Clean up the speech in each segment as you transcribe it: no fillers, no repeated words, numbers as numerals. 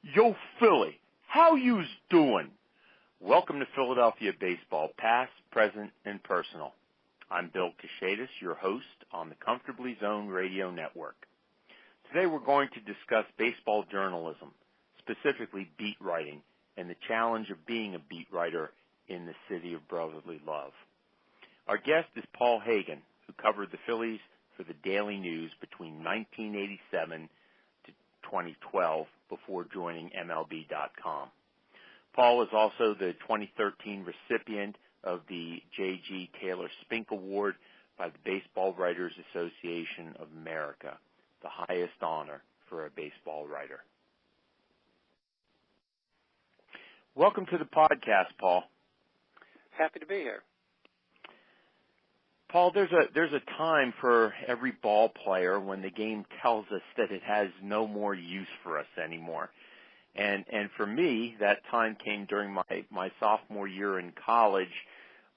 Yo, Philly, how you's doing? Welcome to Philadelphia Baseball, past, present, and personal. I'm Bill Kashatus, your host on the Comfortably Zoned Radio Network. Today we're going to discuss baseball journalism, specifically beat writing, and the challenge of being a beat writer in the city of brotherly love. Our guest is Paul Hagan, who covered the Phillies for the Daily News between 1987 to 2012 before joining mlb.com. Paul is also the 2013 recipient of the J.G. Taylor Spink Award by the Baseball Writers Association of America, the highest honor for a baseball writer. Welcome to the podcast, Paul. Happy to be here. Paul, there's a time for every ball player when the game tells us that it has no more use for us anymore. And for me, that time came during my sophomore year in college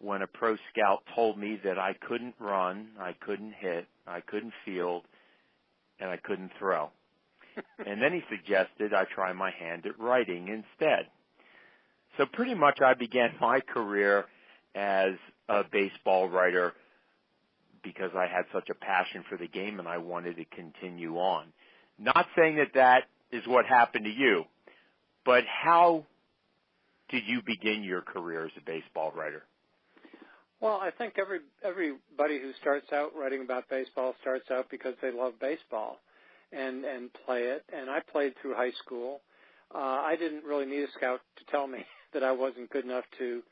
when a pro scout told me that I couldn't run, I couldn't hit, I couldn't field, and I couldn't throw. And then he suggested I try my hand at writing instead. So pretty much I began my career as a baseball writer because I had such a passion for the game and I wanted to continue on. Not saying that is what happened to you, but how did you begin your career as a baseball writer? Well, I think everybody who starts out writing about baseball starts out because they love baseball and play it. And I played through high school. I didn't really need a scout to tell me that I wasn't good enough to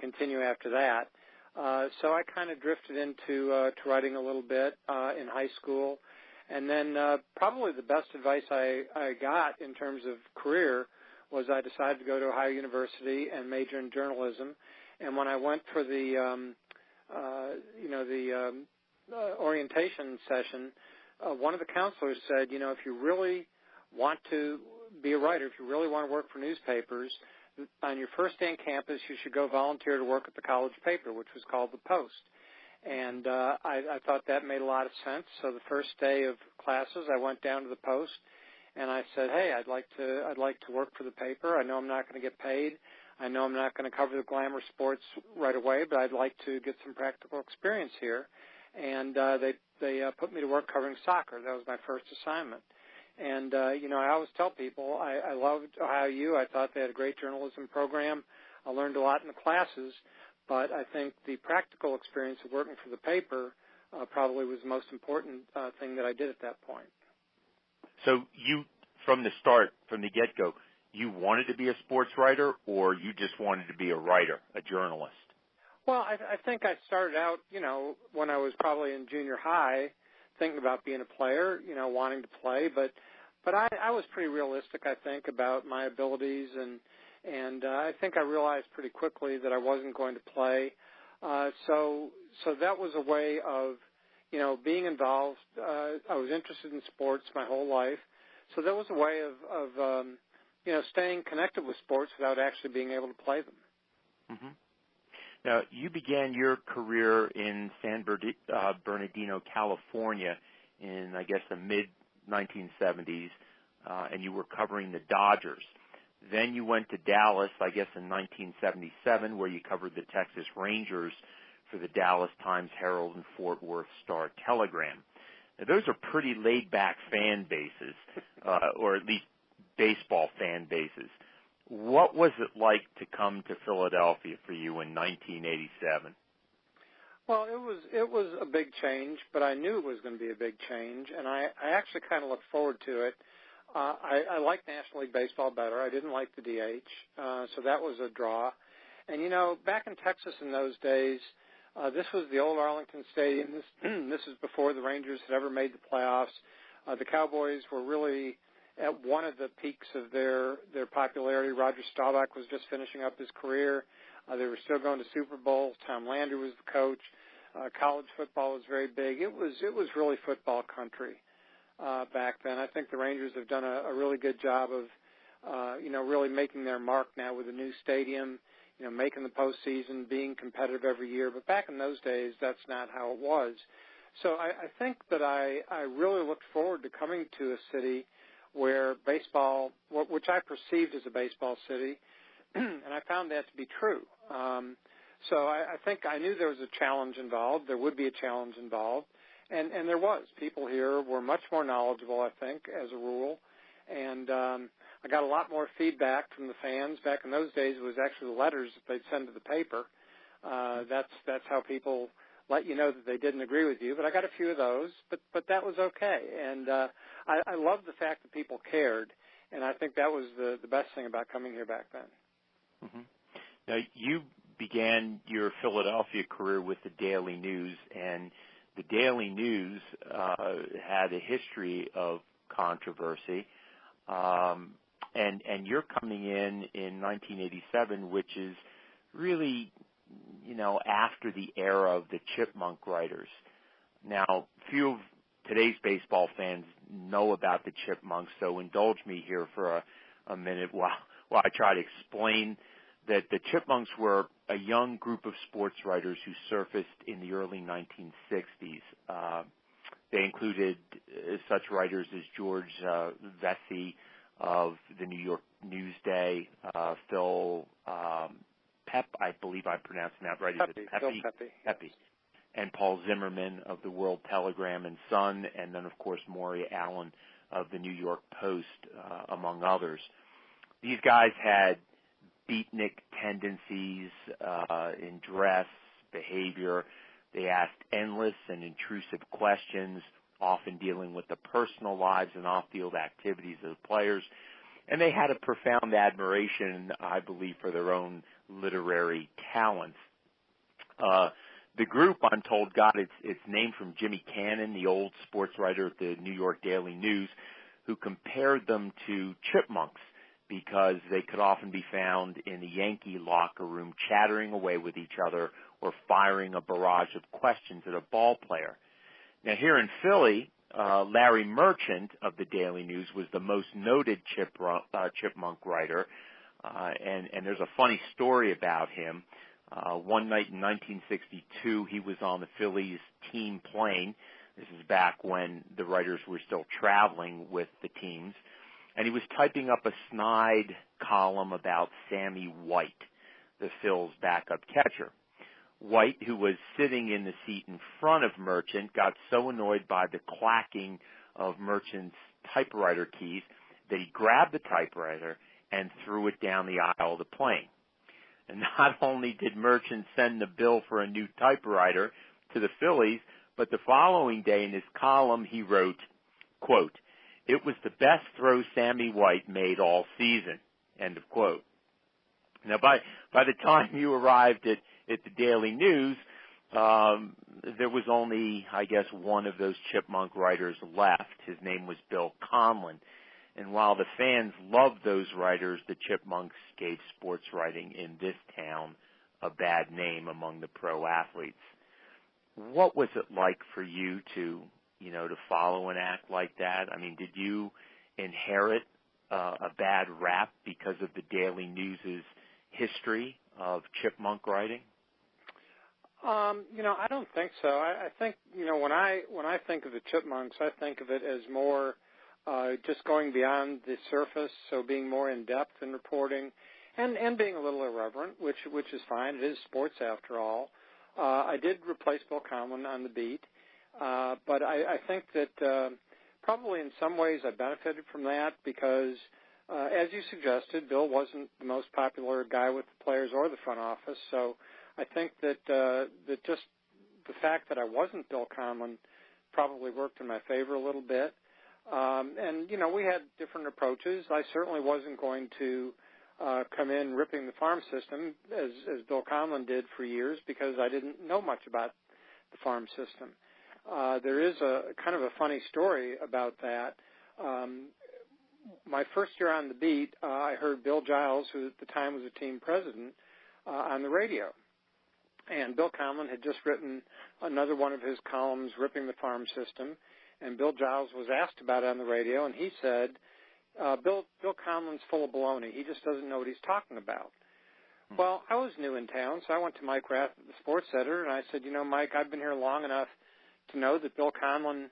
continue after that. So I kind of drifted into to writing a little bit in high school. And then probably the best advice I got in terms of career was I decided to go to Ohio University and major in journalism. And when I went for the orientation session, one of the counselors said, if you really want to be a writer, if you really want to work for newspapers, on your first day on campus, you should go volunteer to work at the college paper, which was called the Post. And I thought that made a lot of sense. So the first day of classes, I went down to the Post, and I said, "Hey, I'd like to work for the paper. I know I'm not going to get paid. I know I'm not going to cover the glamour sports right away, but I'd like to get some practical experience here." And they put me to work covering soccer. That was my first assignment. And, I always tell people I loved Ohio U. I thought they had a great journalism program. I learned a lot in the classes, but I think the practical experience of working for the paper probably was the most important thing that I did at that point. So you, from the start, from the get-go, you wanted to be a sports writer or you just wanted to be a writer, a journalist? Well, I think I started out, when I was probably in junior high, thinking about being a player, wanting to play, but I was pretty realistic, I think, about my abilities, and I think I realized pretty quickly that I wasn't going to play. So that was a way of, being involved. I was interested in sports my whole life, so that was a way of staying connected with sports without actually being able to play them. Mm-hmm. Now, you began your career in San Bernardino, California in, I guess, the mid-1970s, and you were covering the Dodgers. Then you went to Dallas, I guess, in 1977, where you covered the Texas Rangers for the Dallas Times-Herald and Fort Worth Star-Telegram. Now, those are pretty laid-back fan bases, or at least baseball fan bases. What was it like to come to Philadelphia for you in 1987? Well, it was a big change, but I knew it was going to be a big change, and I actually kind of looked forward to it. I liked National League Baseball better. I didn't like the DH, so that was a draw. And, back in Texas in those days, this was the old Arlington Stadium. This is before the Rangers had ever made the playoffs. The Cowboys were really at one of the peaks of their popularity. Roger Staubach was just finishing up his career. They were still going to Super Bowls. Tom Landry was the coach. College football was very big. It was really football country back then. I think the Rangers have done a really good job of, really making their mark now with a new stadium, making the postseason, being competitive every year. But back in those days, that's not how it was. So I think that I really looked forward to coming to a city where baseball, which which I perceived as a baseball city, and I found that to be true. So I think I knew there was a challenge involved. There would be a challenge involved, and there was. People here were much more knowledgeable, I think, as a rule, and I got a lot more feedback from the fans. Back in those days, it was actually the letters that they'd send to the paper. That's how people let you know that they didn't agree with you. But I got a few of those, but that was okay. And I love the fact that people cared, and I think that was the best thing about coming here back then. Mm-hmm. Now, you began your Philadelphia career with the Daily News, and the Daily News had a history of controversy. And you're coming in 1987, which is really, after the era of the Chipmunk writers. Now, few of today's baseball fans know about the Chipmunks, so indulge me here for a minute while I try to explain that the Chipmunks were a young group of sports writers who surfaced in the early 1960s. They included such writers as George Vesey of the New York Newsday, Phil Pep, I believe I'm pronouncing that right. Pepe. And Paul Zimmerman of the World Telegram and Sun, and then, of course, Maury Allen of the New York Post, among others. These guys had beatnik tendencies in dress, behavior. They asked endless and intrusive questions, often dealing with the personal lives and off-field activities of the players. And they had a profound admiration, I believe, for their own literary talents. The group, I'm told, got its name from Jimmy Cannon, the old sports writer at the New York Daily News, who compared them to chipmunks because they could often be found in the Yankee locker room chattering away with each other or firing a barrage of questions at a ball player. Now, here in Philly, Larry Merchant of the Daily News was the most noted chipmunk writer, and there's a funny story about him. One night in 1962, he was on the Phillies team plane. This is back when the writers were still traveling with the teams. And he was typing up a snide column about Sammy White, the Phil's backup catcher. White, who was sitting in the seat in front of Merchant, got so annoyed by the clacking of Merchant's typewriter keys that he grabbed the typewriter and threw it down the aisle of the plane. And not only did Merchant send the bill for a new typewriter to the Phillies, but the following day in his column he wrote, quote, "It was the best throw Sammy White made all season," end of quote. Now, by the time you arrived at the Daily News, there was only, I guess, one of those chipmunk writers left. His name was Bill Conlon. And while the fans loved those writers, the Chipmunks gave sports writing in this town a bad name among the pro athletes. What was it like for you to follow an act like that? I mean, did you inherit a bad rap because of the Daily News's history of chipmunk writing? I don't think so. I think, when I think of the Chipmunks, I think of it as more just going beyond the surface, so being more in-depth in reporting and being a little irreverent, which is fine. It is sports after all. I did replace Bill Conlon on the beat, but I think that probably in some ways I benefited from that because, as you suggested, Bill wasn't the most popular guy with the players or the front office, so I think that just the fact that I wasn't Bill Conlon probably worked in my favor a little bit. And we had different approaches. I certainly wasn't going to come in ripping the farm system as Bill Conlon did for years because I didn't know much about the farm system. There is a kind of a funny story about that. My first year on the beat, I heard Bill Giles, who at the time was the team president, on the radio. And Bill Conlon had just written another one of his columns ripping the farm system. And Bill Giles was asked about it on the radio, and he said, Bill Conlon's full of baloney. He just doesn't know what he's talking about. Well, I was new in town, so I went to Mike Rath, the sports editor, and I said, Mike, I've been here long enough to know that Bill Conlon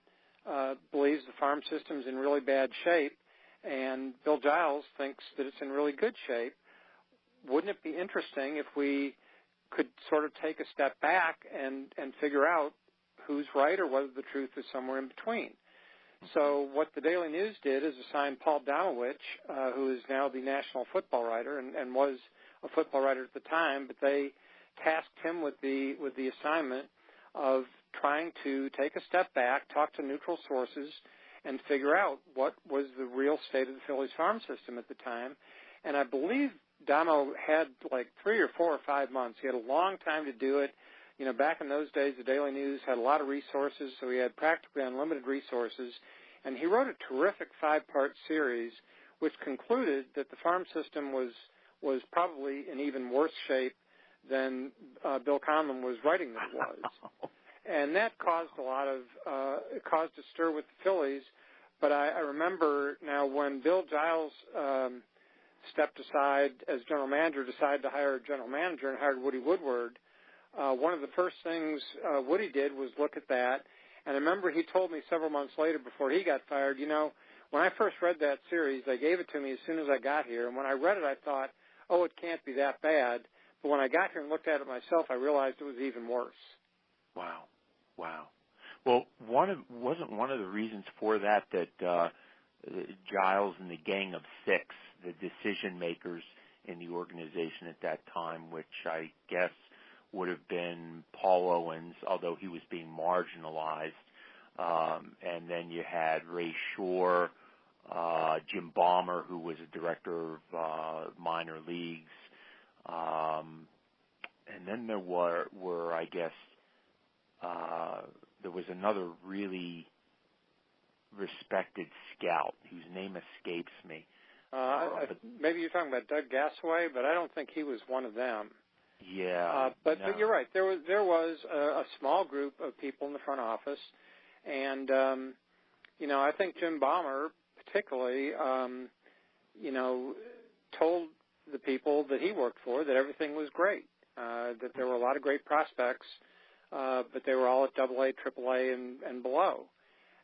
believes the farm system's in really bad shape, and Bill Giles thinks that it's in really good shape. Wouldn't it be interesting if we could sort of take a step back and figure out who's right or whether the truth is somewhere in between? So what the Daily News did is assign Paul Domowitch, who is now the national football writer and was a football writer at the time, but they tasked him with the assignment of trying to take a step back, talk to neutral sources, and figure out what was the real state of the Phillies farm system at the time. And I believe Damo had like 3 or 4 or 5 months. He had a long time to do it. You know, back in those days, the Daily News had a lot of resources, so he had practically unlimited resources. And he wrote a terrific 5-part series, which concluded that the farm system was probably in even worse shape than Bill Conlon was writing that it was. And that caused it caused a stir with the Phillies. But I remember now when Bill Giles stepped aside as general manager, decided to hire a general manager and hired Woody Woodward, one of the first things Woody did was look at that. And I remember he told me several months later before he got fired, you know, when I first read that series, they gave it to me as soon as I got here. And when I read it, I thought, oh, it can't be that bad. But when I got here and looked at it myself, I realized it was even worse. Wow. Well, wasn't one of the reasons for that Giles and the Gang of Six, the decision makers in the organization at that time, which I guess would have been Paul Owens, although he was being marginalized, and then you had Ray Shore, Jim Ballmer, who was a director of minor leagues, and then there were I guess, there was another really respected scout whose name escapes me. Maybe you're talking about Doug Gassaway, but I don't think he was one of them. Yeah. But you're right. There was a small group of people in the front office, and you know, I think Jim Ballmer particularly, you know, told the people that he worked for that everything was great, that there were a lot of great prospects, but they were all at AA, AAA, and below.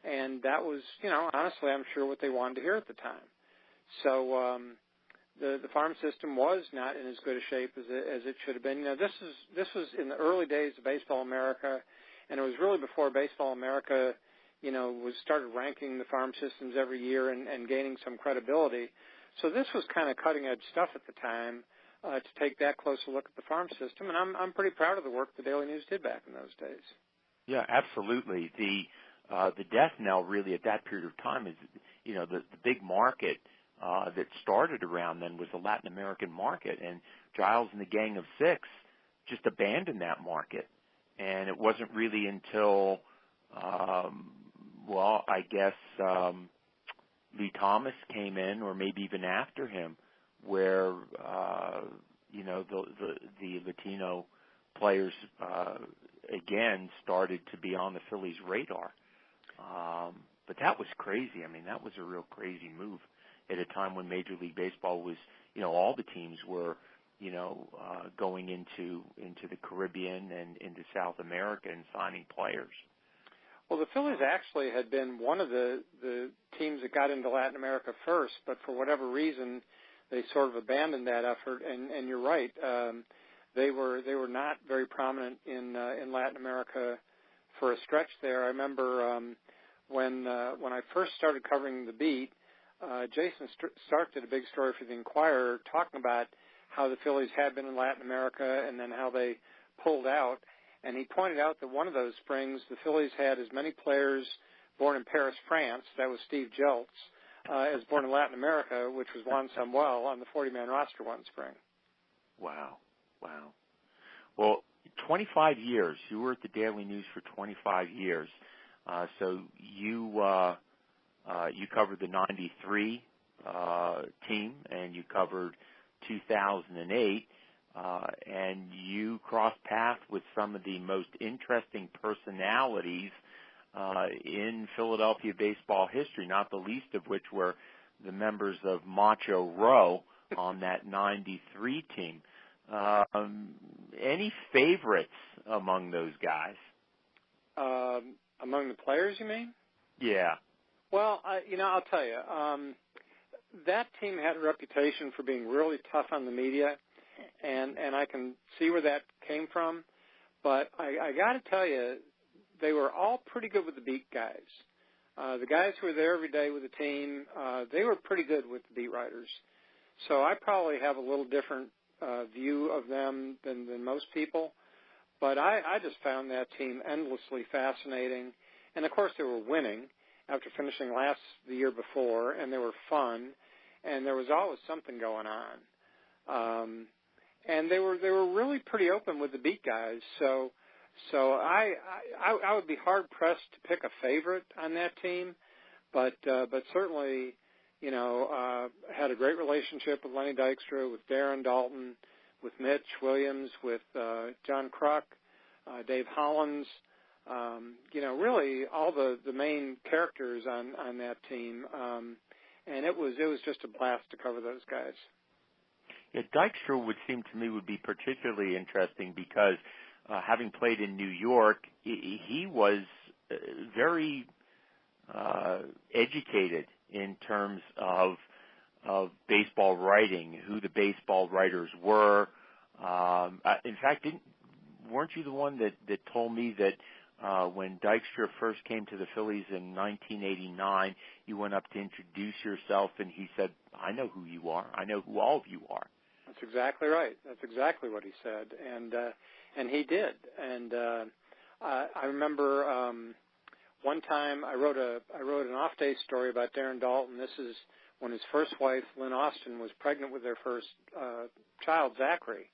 And that was, you know, honestly, I'm sure what they wanted to hear at the time. So the farm system was not in as good a shape as it should have been. You know, this was in the early days of Baseball America, and it was really before Baseball America, you know, started ranking the farm systems every year and gaining some credibility. So this was kind of cutting-edge stuff at the time to take that closer look at the farm system, and I'm pretty proud of the work the Daily News did back in those days. Yeah, absolutely. The death knell really at that period of time is, you know, the big market that started around then was the Latin American market, and Giles and the Gang of Six just abandoned that market. And it wasn't really until, I guess Lee Thomas came in, or maybe even after him, where you know, the Latino players again started to be on the Phillies' radar. But that was crazy. I mean, that was a real crazy move at a time when Major League Baseball was, you know, all the teams were, you know, going into the Caribbean and into South America and signing players. Well, the Phillies actually had been one of the teams that got into Latin America first, but for whatever reason, they sort of abandoned that effort. And you're right, they were not very prominent in Latin America for a stretch there. I remember when I first started covering the beat, Jason Stark did a big story for the Inquirer talking about how the Phillies had been in Latin America and then how they pulled out. And he pointed out that one of those springs, the Phillies had as many players born in Paris, France, that was Steve Jeltz, as born in Latin America, which was Juan Samuel on the 40-man roster one spring. Wow. Well, 25 years. You were at the Daily News for 25 years. So you covered the 93 team, and you covered 2008, and you crossed paths with some of the most interesting personalities in Philadelphia baseball history, not the least of which were the members of Macho Row on that 93 team. Any favorites among those guys? Among the players, you mean? Yeah. Well, you know, I'll tell you. that team had a reputation for being really tough on the media, and I can see where that came from. But I got to tell you, they were all pretty good with the beat guys. The guys who were there every day with the team, they were pretty good with the beat writers. So I probably have a little different view of them than most people. But I just found that team endlessly fascinating. And, of course, they were winning after finishing last the year before, and they were fun, and there was always something going on. And they were really pretty open with the beat guys. So I would be hard pressed to pick a favorite on that team, but certainly, you know, had a great relationship with Lenny Dykstra, with Darren Dalton, with Mitch Williams, with John Kruk, Dave Hollins. You know, really all the main characters on that team, and it was just a blast to cover those guys. Yeah, Dykstra would seem to me would be particularly interesting because having played in New York, he was very educated in terms of baseball writing, who the baseball writers were. In fact, weren't you the one that told me that when Dykstra first came to the Phillies in 1989, you went up to introduce yourself, and he said, "I know who you are. I know who all of you are." That's exactly right. That's exactly what he said, and he did. And I remember one time I wrote an off-day story about Darren Dalton. This is when his first wife, Lynn Austin, was pregnant with their first child, Zachary.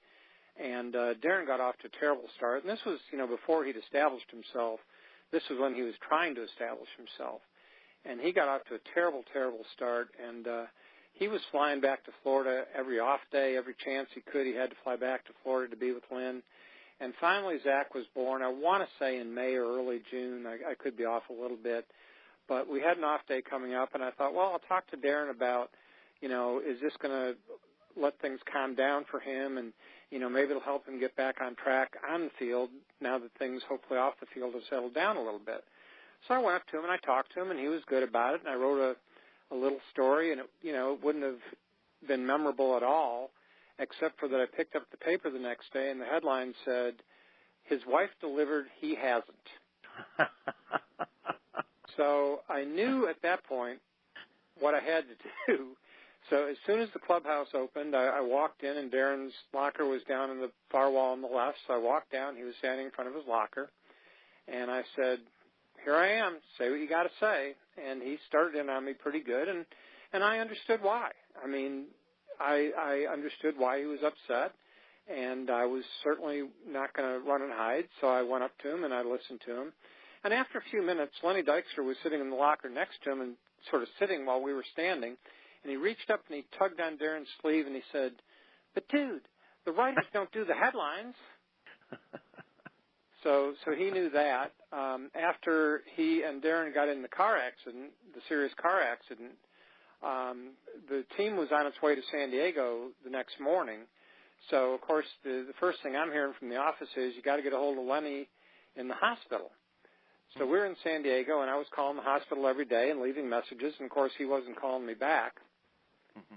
And Darren got off to a terrible start. And this was, you know, before he'd established himself. This was when he was trying to establish himself. And he got off to a terrible, terrible start. And he was flying back to Florida every off day, every chance he could. He had to fly back to Florida to be with Lynn. And finally, Zach was born, I want to say in May or early June. I could be off a little bit. But we had an off day coming up, and I thought, well, I'll talk to Darren about, you know, is this going to let things calm down for him, and, you know, maybe it'll help him get back on track on the field now that things hopefully off the field have settled down a little bit. So I went up to him and I talked to him, and he was good about it, and I wrote a little story, and, it wouldn't have been memorable at all, except for that I picked up the paper the next day, and the headline said, "His wife delivered, he hasn't." So I knew at that point what I had to do. So as soon as the clubhouse opened, I walked in, and Darren's locker was down in the far wall on the left. So I walked down. He was standing in front of his locker. And I said, "Here I am. Say what you got to say." And he started in on me pretty good, and I understood why. I mean, I understood why he was upset, and I was certainly not going to run and hide. So I went up to him, and I listened to him. And after a few minutes, Lenny Dykstra was sitting in the locker next to him and sort of sitting while we were standing. And he reached up and he tugged on Darren's sleeve and he said, "But, dude, the writers don't do the headlines." So he knew that. After he and Darren got in the car accident, the serious car accident, the team was on its way to San Diego the next morning. So, of course, the first thing I'm hearing from the office is you got to get a hold of Lenny in the hospital. So we're in San Diego, and I was calling the hospital every day and leaving messages, and, of course, he wasn't calling me back. Mm-hmm.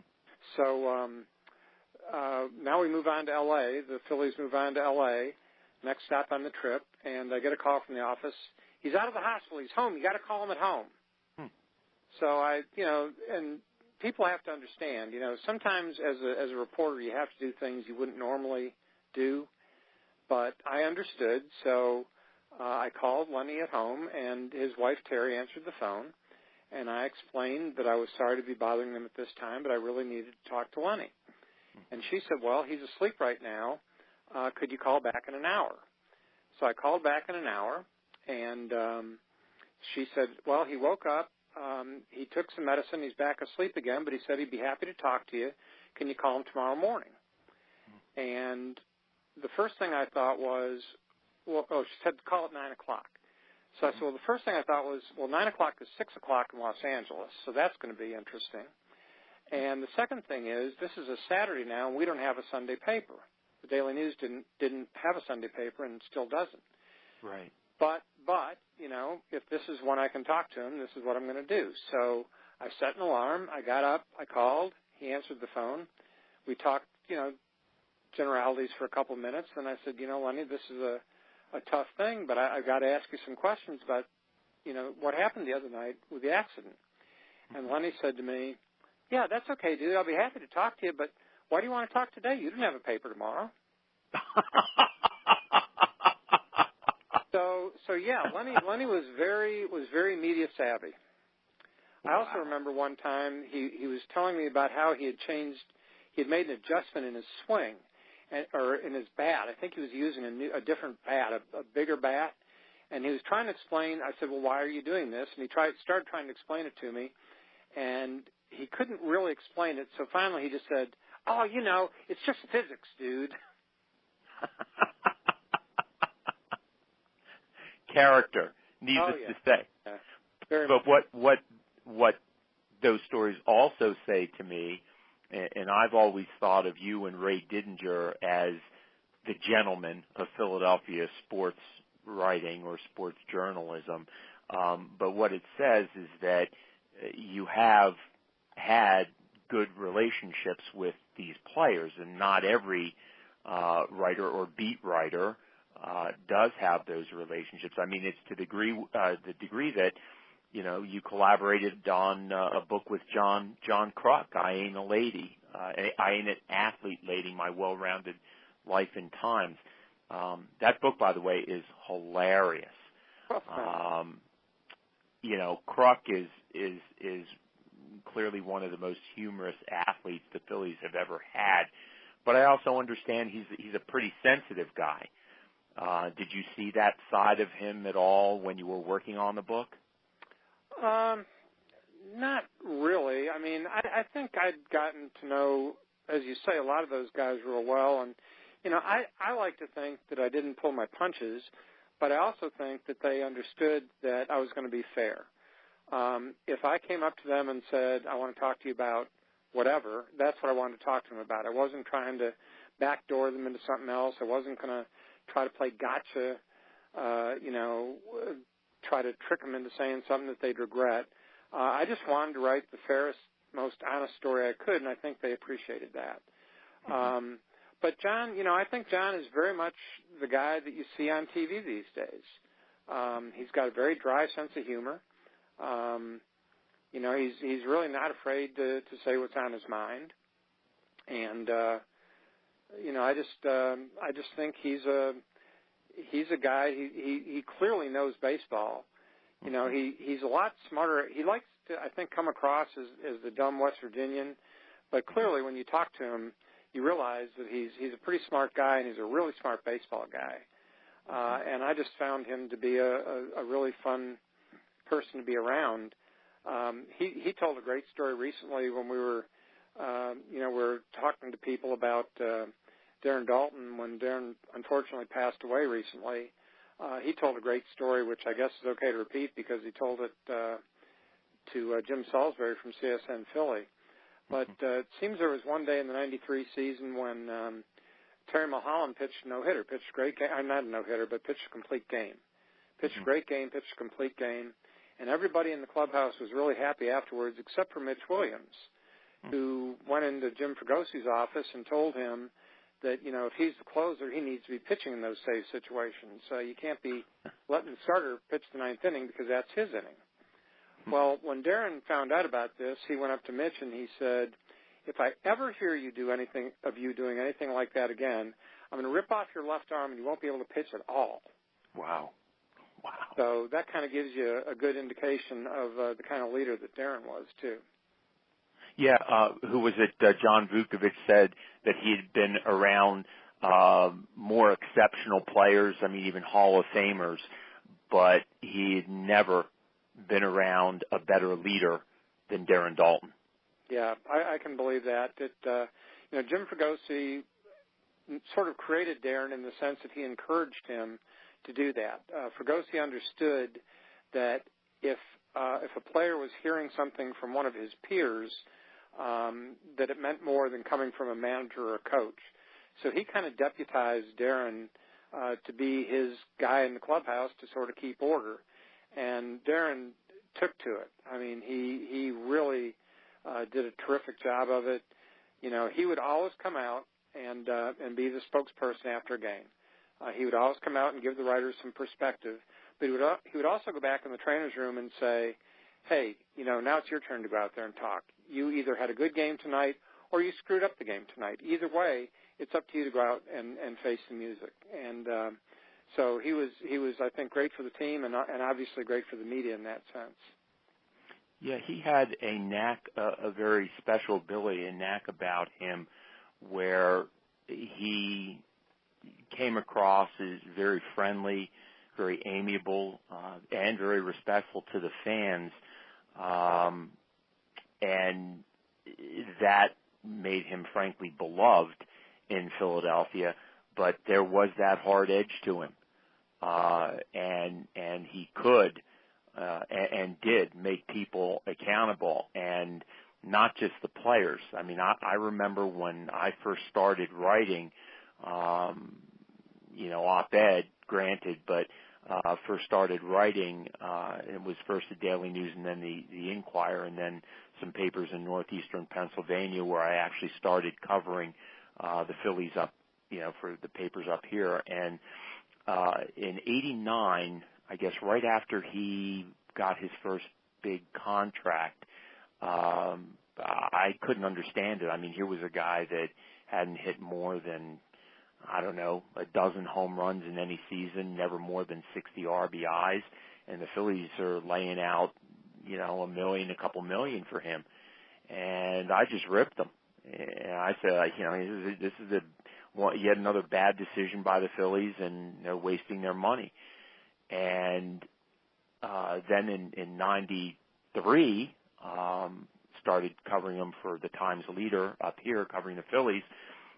So now we move on to L.A. The Phillies move on to L.A., next stop on the trip, and I get a call from the office. "He's out of the hospital. He's home. You got to call him at home." So and people have to understand, sometimes as a reporter you have to do things you wouldn't normally do, but I understood, so I called Lenny at home, and his wife, Terry, answered the phone, and I explained that I was sorry to be bothering them at this time, but I really needed to talk to Lenny. And she said, "Well, he's asleep right now. Could you call back in an hour?" So I called back in an hour, and she said, "Well, he woke up. He took some medicine. He's back asleep again, but he said he'd be happy to talk to you. Can you call him tomorrow morning?" And the first thing I thought was, she said to call at 9 o'clock. So I said, the first thing I thought was, 9 o'clock is 6 o'clock in Los Angeles, so that's going to be interesting. And the second thing is, this is a Saturday now, and we don't have a Sunday paper. The Daily News didn't have a Sunday paper and still doesn't. Right. But if this is when I can talk to him, this is what I'm going to do. So I set an alarm. I got up. I called. He answered the phone. We talked, generalities for a couple minutes. And I said, Lenny, this is a tough thing, but I've got to ask you some questions about, what happened the other night with the accident. And Lenny said to me, yeah, that's okay, dude. I'll be happy to talk to you, but why do you want to talk today? You didn't have a paper tomorrow. So yeah, Lenny was very media savvy. I also remember one time he was telling me about how he had made an adjustment in his swing or in his bat. I think he was using a different bat, a bigger bat, and he was trying to explain. I said, well, why are you doing this? And he started trying to explain it to me, and he couldn't really explain it. So finally he just said, oh, it's just physics, dude. Character, needless to say. Yeah. Very but much. what those stories also say to me, and I've always thought of you and Ray Didinger as the gentleman of Philadelphia sports writing or sports journalism. But what it says is that you have had good relationships with these players, and not every writer or beat writer does have those relationships. I mean, it's to the degree that you collaborated on a book with John Kruk, I Ain't a Lady, I Ain't an Athlete Lady, My Well-Rounded Life in Times. That book, by the way, is hilarious. Kruk is clearly one of the most humorous athletes the Phillies have ever had. But I also understand he's a pretty sensitive guy. Did you see that side of him at all when you were working on the book? Not really. I mean, I think I'd gotten to know, as you say, a lot of those guys real well. And, I like to think that I didn't pull my punches, but I also think that they understood that I was going to be fair. If I came up to them and said, I want to talk to you about whatever, that's what I wanted to talk to them about. I wasn't trying to backdoor them into something else. I wasn't going to try to play gotcha, try to trick them into saying something that they'd regret. I just wanted to write the fairest, most honest story I could, and I think they appreciated that. But John, I think John is very much the guy that you see on TV these days. He's got a very dry sense of humor. He's really not afraid to say what's on his mind. And, I just think he's a guy, he clearly knows baseball. He's a lot smarter. He likes to, I think, come across as the dumb West Virginian, but clearly when you talk to him, you realize that he's a pretty smart guy, and he's a really smart baseball guy. And I just found him to be a really fun person to be around. He told a great story recently when we were talking to people about Darren Dalton when Darren unfortunately passed away recently. He told a great story, which I guess is okay to repeat because he told it to Jim Salisbury from CSN Philly. But it seems there was one day in the '93 season when Terry Mulholland pitched a no-hitter, pitched a great game. Not a no-hitter, but pitched a complete game. Pitched a great game, pitched a complete game. And everybody in the clubhouse was really happy afterwards except for Mitch Williams, who went into Jim Fragosi's office and told him that, if he's the closer, he needs to be pitching in those save situations. So you can't be letting the starter pitch the ninth inning because that's his inning. Well, when Darren found out about this, he went up to Mitch and he said, if I ever hear you doing anything like that again, I'm going to rip off your left arm and you won't be able to pitch at all. Wow. So that kind of gives you a good indication of the kind of leader that Darren was, too. Yeah, who was it? John Vukovic said that he had been around more exceptional players, even Hall of Famers, but he had never been around a better leader than Darren Dalton. Yeah, I can believe that. Jim Fragosi sort of created Darren in the sense that he encouraged him to do that. Fragosi understood that if a player was hearing something from one of his peers, that it meant more than coming from a manager or a coach. So he kind of deputized Darren to be his guy in the clubhouse to sort of keep order. And Darren took to it. I mean, he really did a terrific job of it. You know, he would always come out and be the spokesperson after a game. He would always come out and give the writers some perspective, but he would also go back in the trainer's room and say, hey, you know, now it's your turn to go out there and talk. You either had a good game tonight or you screwed up the game tonight. Either way, it's up to you to go out and face the music. And so he was, I think, great for the team and obviously great for the media in that sense. Yeah, he had a knack, a very special ability, a knack about him where he came across as very friendly, very amiable, and very respectful to the fans. And that made him, frankly, beloved in Philadelphia. But there was that hard edge to him. And he could and did make people accountable, and not just the players. I mean, I remember when I first started writing, you know, op-ed, granted, but first started writing, it was first the Daily News and then the Inquirer, and then some papers in northeastern Pennsylvania where I actually started covering the Phillies up, you know, for the papers up here. And in '89, I guess right after he got his first big contract, I couldn't understand it. I mean, here was a guy that hadn't hit more than, I don't know, a dozen home runs in any season, never more than 60 RBIs, and the Phillies are laying out, you know, a couple million for him. And I just ripped them. And I said, you know, this is yet another bad decision by the Phillies, and they're wasting their money. And then in '93, started covering him for the Times Leader up here, covering the Phillies.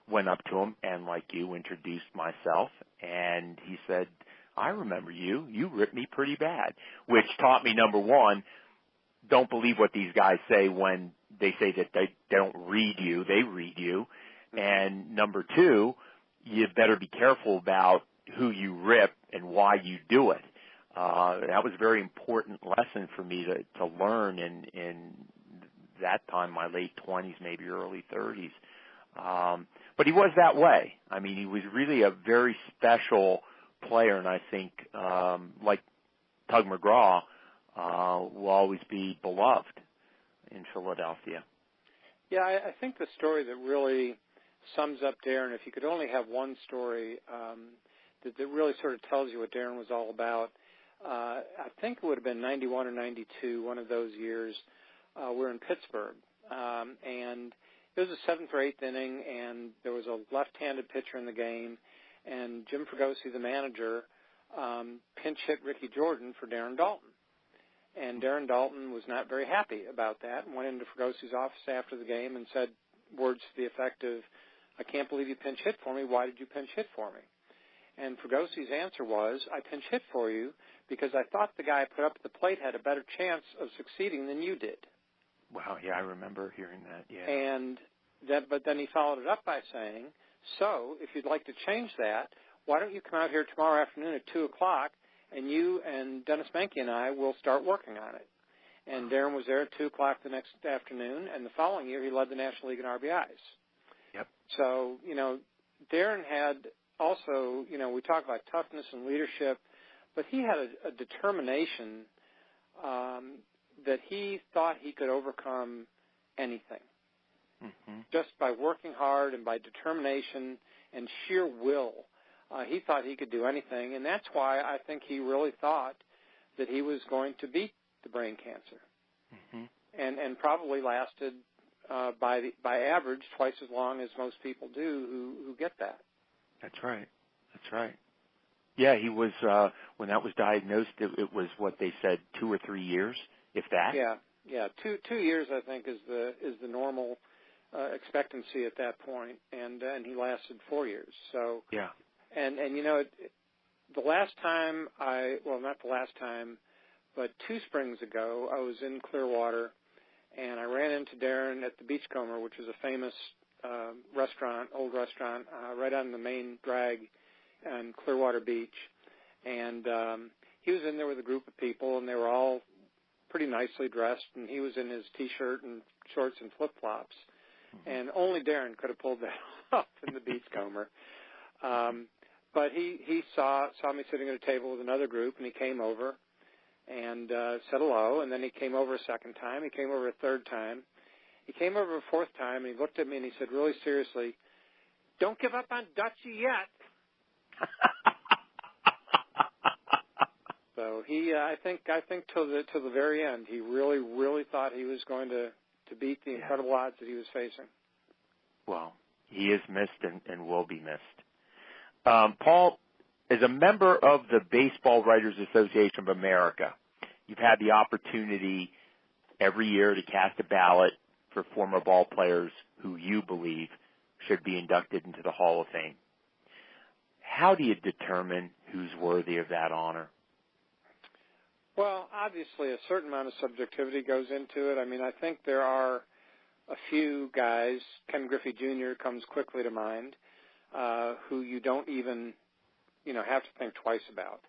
Went up to him and, like you, introduced myself, and he said, I remember you. You ripped me pretty bad, which taught me, number one, don't believe what these guys say when they say that they don't read you. They read you. And number two, you better be careful about who you rip and why you do it. That was a very important lesson for me to learn in that time, my late 20s, maybe early 30s. But he was that way. I mean, he was really a very special player, and I think, like Tug McGraw, will always be beloved in Philadelphia. Yeah, I think the story that really sums up Darren, if you could only have one story that really sort of tells you what Darren was all about, I think it would have been 91 or 92, one of those years. We're in Pittsburgh, and it was the 7th or 8th inning, and there was a left-handed pitcher in the game, and Jim Fregosi, the manager, pinch hit Ricky Jordan for Darren Dalton. And Darren Dalton was not very happy about that and went into Fregosi's office after the game and said words to the effect of, I can't believe you pinch hit for me. Why did you pinch hit for me? And Fregosi's answer was, I pinch hit for you because I thought the guy I put up at the plate had a better chance of succeeding than you did. Wow, yeah, I remember hearing that, yeah. But then he followed it up by saying, so if you'd like to change that, why don't you come out here tomorrow afternoon at 2 o'clock, and you and Dennis Menke and I will start working on it. And Darren was there at 2 o'clock the next afternoon, and the following year he led the National League in RBIs. Yep. So, you know, Darren had also, you know, we talk about toughness and leadership, but he had a determination that he thought he could overcome anything. Mm-hmm. Just by working hard and by determination and sheer will. He thought he could do anything, and that's why I think he really thought that he was going to beat the brain cancer, and probably lasted by average twice as long as most people do who get that. That's right. Yeah, he was when that was diagnosed. It was what they said, 2 or 3 years, if that. Yeah. 2 years I think is the normal expectancy at that point, and he lasted 4 years. So yeah. And you know, the last time not the last time, but 2 springs ago, I was in Clearwater, and I ran into Darren at the Beachcomber, which is a famous old restaurant, right on the main drag on Clearwater Beach. And he was in there with a group of people, and they were all pretty nicely dressed, and he was in his T-shirt and shorts and flip-flops. And only Darren could have pulled that off in the Beachcomber. But he saw me sitting at a table with another group, and he came over and said hello, and then he came over a second time. He came over a third time. He came over a fourth time, and he looked at me, and he said really seriously, "Don't give up on Dutchie yet." So I think till the very end, he really thought he was going to beat the incredible odds that he was facing. Well, he is missed and will be missed. Paul, as a member of the Baseball Writers Association of America, you've had the opportunity every year to cast a ballot for former ball players who you believe should be inducted into the Hall of Fame. How do you determine who's worthy of that honor? Well, obviously a certain amount of subjectivity goes into it. I mean, I think there are a few guys, Ken Griffey Jr. comes quickly to mind, who you don't even, have to think twice about.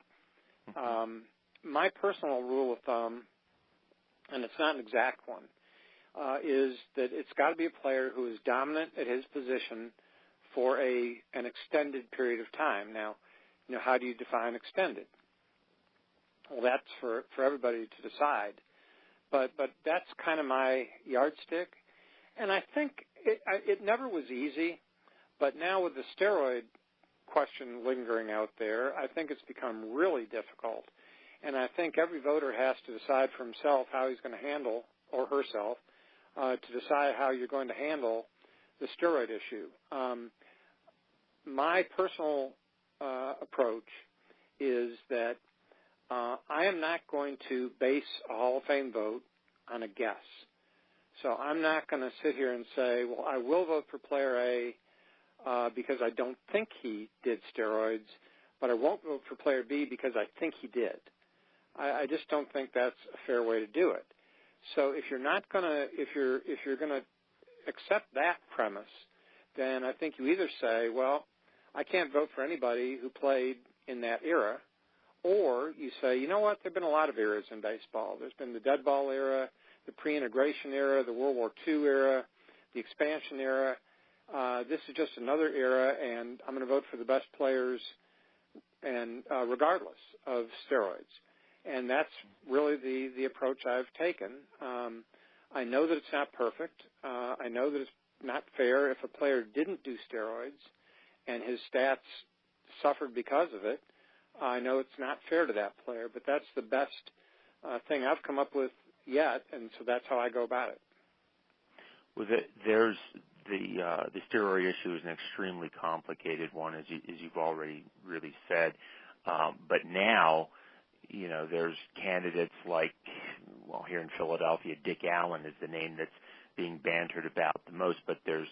My personal rule of thumb, and it's not an exact one, is that it's got to be a player who is dominant at his position for an extended period of time. Now, how do you define extended? Well, that's for everybody to decide. But that's kind of my yardstick. And I think it never was easy, but now with the steroid question lingering out there, I think it's become really difficult. And I think every voter has to decide for himself how he's going to handle, or herself, to decide how you're going to handle the steroid issue. My personal approach is that I am not going to base a Hall of Fame vote on a guess. So I'm not going to sit here and say, well, I will vote for player A because I don't think he did steroids, but I won't vote for player B because I think he did. I just don't think that's a fair way to do it. So if you're not going to, if you're going to accept that premise, then I think you either say, well, I can't vote for anybody who played in that era, or you say, you know what, there have been a lot of eras in baseball. There's been the dead ball era, the pre-integration era, the World War II era, the expansion era. This is just another era, and I'm going to vote for the best players, and regardless of steroids. And that's really the approach I've taken. I know that it's not perfect. I know that it's not fair if a player didn't do steroids and his stats suffered because of it. I know it's not fair to that player, but that's the best thing I've come up with yet, and so that's how I go about it. Well, there's the steroid issue is an extremely complicated one, as you've already really said. But now, there's candidates like, well, here in Philadelphia, Dick Allen is the name that's being bantered about the most, but there's,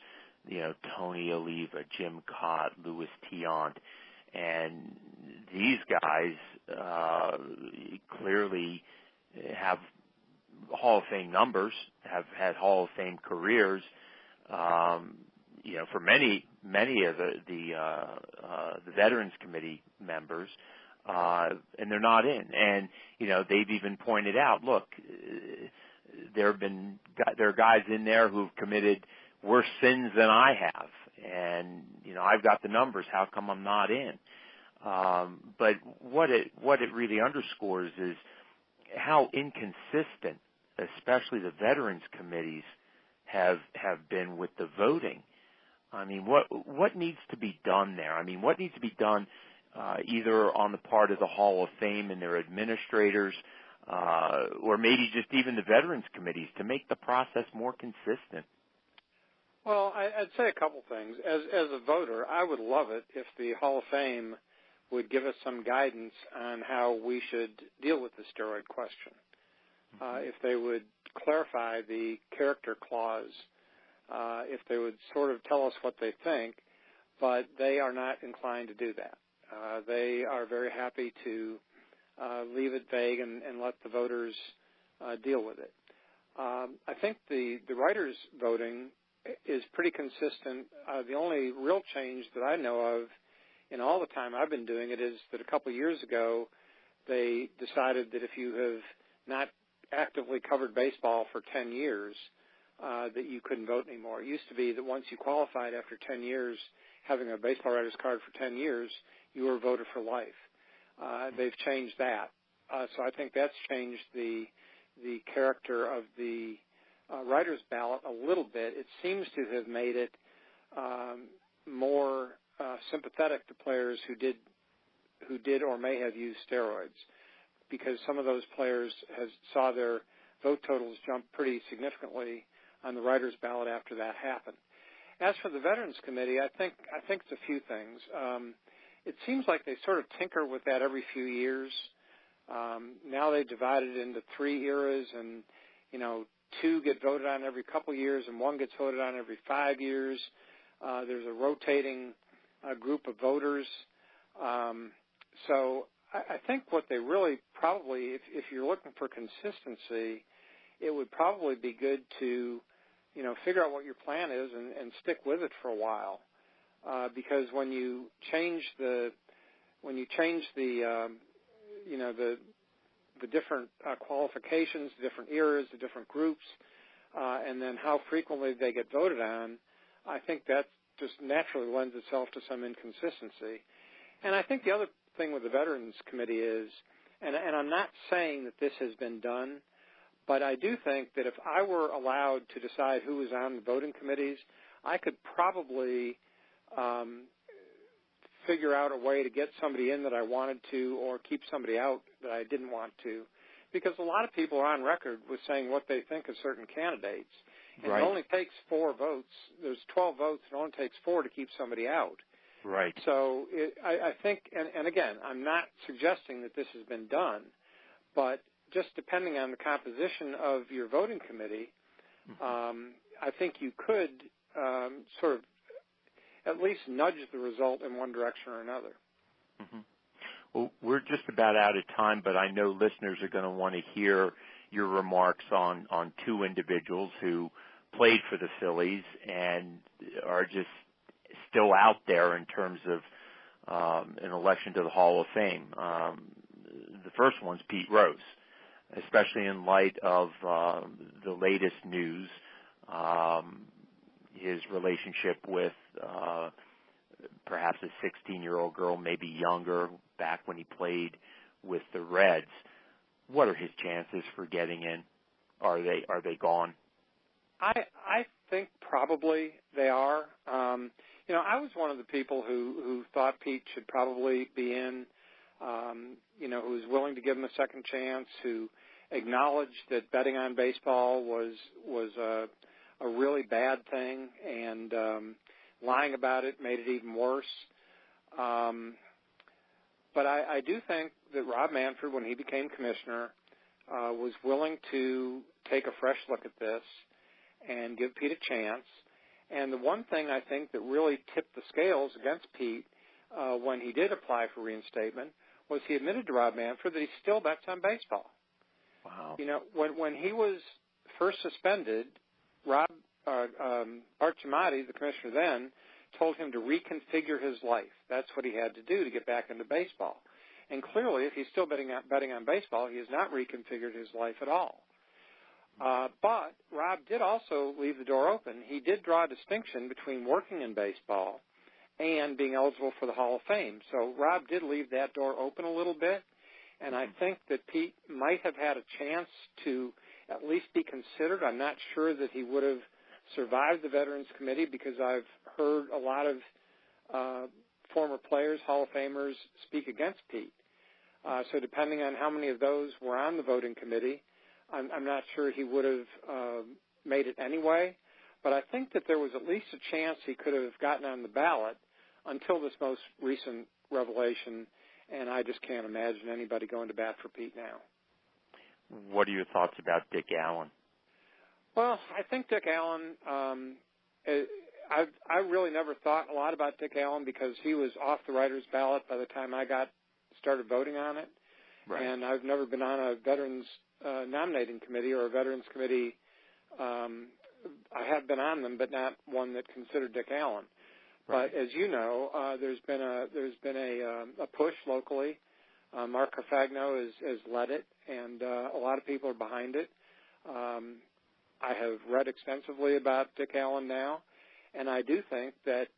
Tony Oliva, Jim Cott, Louis Tiant, and these guys clearly have Hall of Fame numbers, have had Hall of Fame careers, for many of the Veterans Committee members, and they're not in. And, they've even pointed out, look, there are guys in there who've committed worse sins than I have. And, I've got the numbers. How come I'm not in? But what it really underscores is how inconsistent, especially the Veterans Committees, have been with the voting. I mean, what needs to be done there? I mean, what needs to be done either on the part of the Hall of Fame and their administrators, or maybe just even the Veterans Committees to make the process more consistent? Well, I'd say a couple things. As a voter, I would love it if the Hall of Fame would give us some guidance on how we should deal with the steroid question. If they would clarify the character clause, if they would sort of tell us what they think, but they are not inclined to do that. They are very happy to leave it vague and let the voters deal with it. I think the writers' voting is pretty consistent. The only real change that I know of in all the time I've been doing it is that a couple of years ago they decided that if you have not actively covered baseball for 10 years, that you couldn't vote anymore. It used to be that once you qualified after 10 years, having a baseball writer's card for 10 years, you were voted for life. They've changed that. So I think that's changed the character of the writer's ballot a little bit. It seems to have made it more sympathetic to players who did or may have used steroids, because some of those players saw their vote totals jump pretty significantly on the writer's ballot after that happened. As for the Veterans Committee, I think it's a few things. It seems like they sort of tinker with that every few years. Now they divided it into 3 eras, and 2 get voted on every couple years, and 1 gets voted on every 5 years. There's a rotating group of voters. So I think what they really probably, if you're looking for consistency, it would probably be good to, figure out what your plan is and stick with it for a while, because when you change the different qualifications, the different eras, the different groups, and then how frequently they get voted on, I think that just naturally lends itself to some inconsistency. And I think the other thing with the Veterans Committee is, and I'm not saying that this has been done, but I do think that if I were allowed to decide who was on the voting committees, I could probably figure out a way to get somebody in that I wanted to, or keep somebody out that I didn't want to, because a lot of people are on record with saying what they think of certain candidates, and right. It only takes 4 votes. There's 12 votes. It only takes 4 to keep somebody out. Right. So I think, and again, I'm not suggesting that this has been done, but just depending on the composition of your voting committee, I think you could sort of at least nudge the result in one direction or another. Mm-hmm. Well, we're just about out of time, but I know listeners are going to want to hear your remarks on 2 individuals who played for the Phillies and are just still out there in terms of an election to the Hall of Fame. The first one's Pete Rose, especially in light of the latest news, his relationship with perhaps a 16-year-old girl, maybe younger, back when he played with the Reds. What are his chances for getting in? Are they gone? I think probably they are. I was one of the people who thought Pete should probably be in, who was willing to give him a second chance, who acknowledged that betting on baseball was a really bad thing, and lying about it made it even worse. But I do think that Rob Manfred, when he became commissioner, was willing to take a fresh look at this and give Pete a chance. And the one thing I think that really tipped the scales against Pete when he did apply for reinstatement was he admitted to Rob Manfred that he still bets on baseball. Wow. When he was first suspended, Bart Giamatti, the commissioner then, told him to reconfigure his life. That's what he had to do to get back into baseball. And clearly, if he's still betting on baseball, he has not reconfigured his life at all. But Rob did also leave the door open. He did draw a distinction between working in baseball and being eligible for the Hall of Fame. So Rob did leave that door open a little bit, and I think that Pete might have had a chance to at least be considered. I'm not sure that he would have survived the Veterans Committee, because I've heard a lot of former players, Hall of Famers, speak against Pete. So depending on how many of those were on the voting committee, I'm not sure he would have made it anyway. But I think that there was at least a chance he could have gotten on the ballot until this most recent revelation, and I just can't imagine anybody going to bat for Pete now. What are your thoughts about Dick Allen? Well, I think Dick Allen, I really never thought a lot about Dick Allen because he was off the writer's ballot by the time I started voting on it. Right. And I've never been on a veterans nominating committee or a veterans committee. I have been on them, but not one that considered Dick Allen. Right. But as you know, there's been a push locally Mark Carfagno has led it, and a lot of people are behind it. I have read extensively about Dick Allen now, and I do think that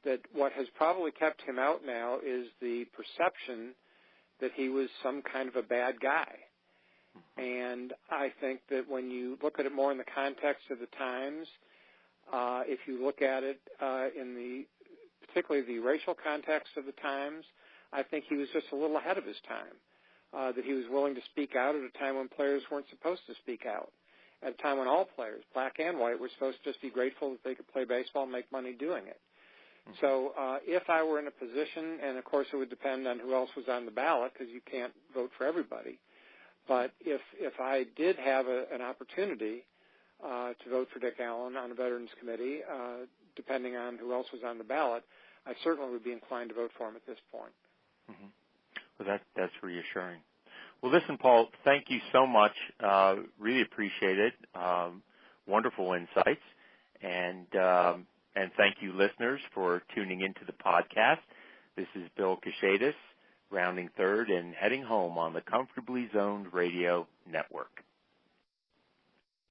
that what has probably kept him out now is the perception that he was some kind of a bad guy. And I think that when you look at it more in the context of the times, if you look at it in particularly the racial context of the times, I think he was just a little ahead of his time, that he was willing to speak out at a time when players weren't supposed to speak out, at a time when all players, black and white, were supposed to just be grateful that they could play baseball and make money doing it. Mm-hmm. So if I were in a position, and of course it would depend on who else was on the ballot because you can't vote for everybody, but if I did have an opportunity to vote for Dick Allen on a Veterans Committee, depending on who else was on the ballot, I certainly would be inclined to vote for him at this point. Mm-hmm. Well, that's reassuring. Well, listen, Paul, thank you so much. Really appreciate it. Wonderful insights. And thank you, listeners, for tuning into the podcast. This is Bill Kashatus, rounding third and heading home on the Comfortably Zoned Radio Network.